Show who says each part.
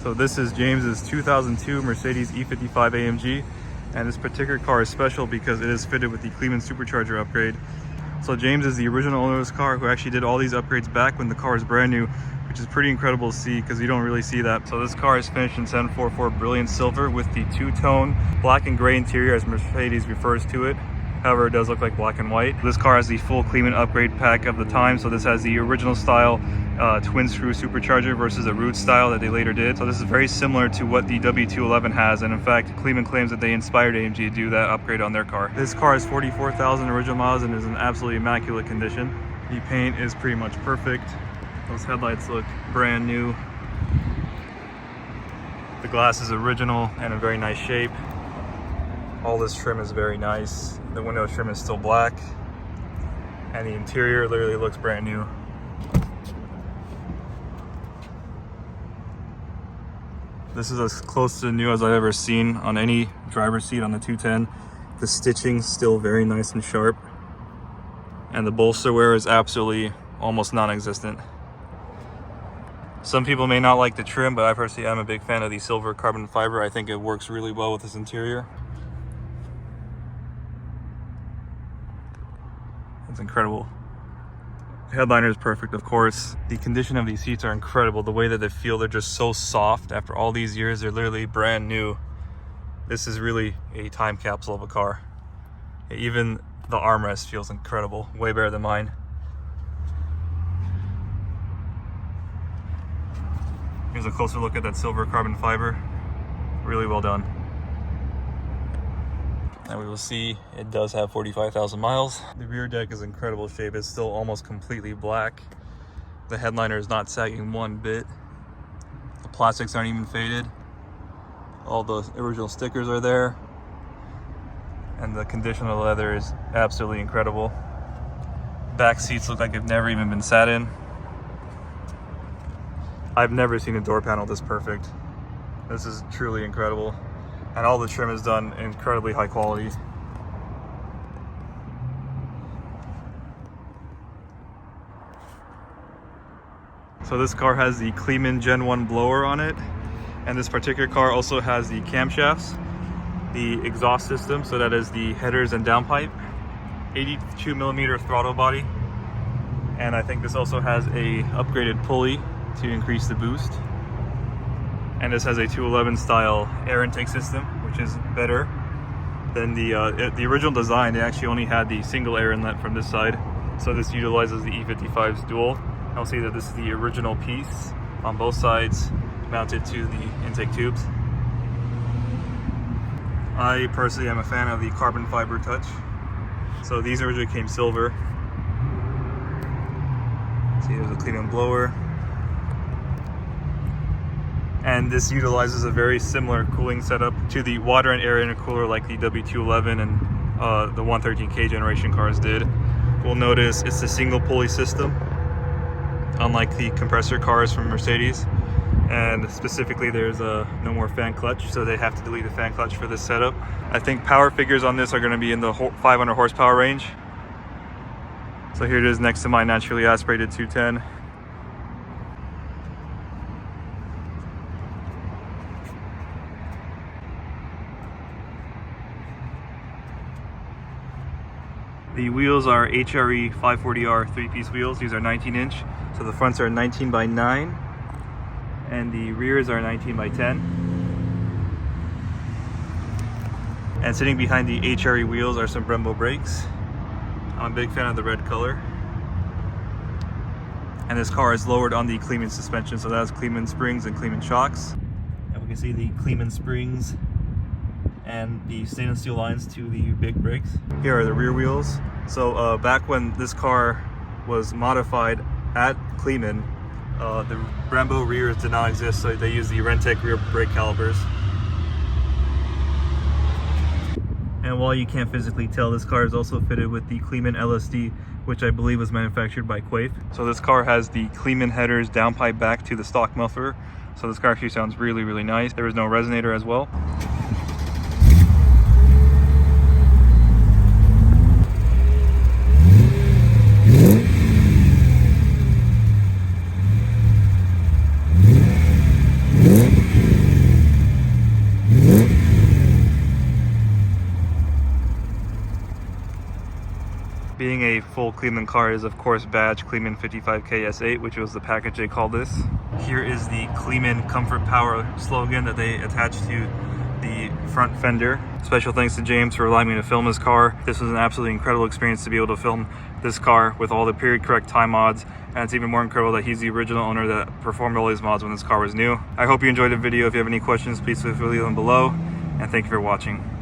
Speaker 1: So this is James's 2002 Mercedes E55 AMG, and this particular car is special because it is fitted with the Kleemann supercharger upgrade. So James is the original owner of this car who actually did all these upgrades back when the car was brand new, which is pretty incredible to see because you don't really see that. So this car is finished in 744 brilliant silver with the two-tone black and gray interior as Mercedes refers to it. However, it does look like black and white. This car has the full Kleemann upgrade pack of the time. So this has the original style twin screw supercharger versus a root style that they later did. So this is very similar to what the W210 has, and in fact Kleemann claims that they inspired AMG to do that upgrade on their car. This car has 44,000 original miles and is in absolutely immaculate condition. The paint is pretty much perfect. Those headlights look brand new. The glass is original and in very nice shape. All this trim is very nice. The window trim is still black, and the interior literally looks brand new. This is as close to new as I've ever seen on any driver's seat on the 210. The stitching's still very nice and sharp, and the bolster wear is absolutely almost non-existent. Some people may not like the trim, but I personally am a big fan of the silver carbon fiber. I think it works really well with this interior. It's incredible. The headliner is perfect, of course. The condition of these seats are incredible. The way that they feel, they're just so soft. After all these years, they're literally brand new. This is really a time capsule of a car. Even the armrest feels incredible, way better than mine. Here's a closer look at that silver carbon fiber. Really well done. And we will see it does have 45,000 miles. The rear deck is in incredible shape. It's still almost completely black. The headliner is not sagging one bit. The plastics aren't even faded. All the original stickers are there. And the condition of the leather is absolutely incredible. Back seats look like they've never even been sat in. I've never seen a door panel this perfect. This is truly incredible. And all the trim is done incredibly high quality. So this car has the Kleemann Gen 1 blower on it, and this particular car also has the camshafts, the exhaust system, so that is the headers and downpipe, 82mm throttle body, and I think this also has a upgraded pulley to increase the boost. And this has a 211 style air intake system, which is better than the original design. They actually only had the single air inlet from this side, so this utilizes the E55's dual. I'll see that this is the original piece on both sides, mounted to the intake tubes. I personally am a fan of the carbon fiber touch. So these originally came silver. See, there's a Kleemann blower. And this utilizes a very similar cooling setup to the water and air intercooler like the W211 and the 113K generation cars did. We'll notice it's a single pulley system, unlike the compressor cars from Mercedes. And specifically there's no more fan clutch, so they have to delete the fan clutch for this setup. I think power figures on this are going to be in the 500 horsepower range. So here it is next to my naturally aspirated 210. The wheels are HRE 540R 3-piece wheels. These are 19-inch. So the fronts are 19 by 9 and the rears are 19 by 10. And sitting behind the HRE wheels are some Brembo brakes. I'm a big fan of the red color. And this car is lowered on the Kleemann suspension, so that has Kleemann springs and Kleemann shocks. And we can see the Kleemann springs and the stainless steel lines to the big brakes. Here are the rear wheels. So back when this car was modified at Kleemann, the Brembo rears did not exist, so they used the Renntech rear brake calipers. And while you can't physically tell, this car is also fitted with the Kleemann LSD, which I believe was manufactured by Quaife. So this car has the Kleemann headers downpipe back to the stock muffler. So this car actually sounds really, really nice. There is no resonator as well. a full Kleemann car is of course badge Kleemann 55K S8, which was the package they called this. Here is the Kleemann Comfort Power slogan that they attached to the front fender. Special thanks to James for allowing me to film his car. This was an absolutely incredible experience to be able to film this car with all the period correct time mods, and it's even more incredible that he's the original owner that performed all these mods when this car was new. I hope you enjoyed the video. If you have any questions, please feel free to leave them below, and thank you for watching.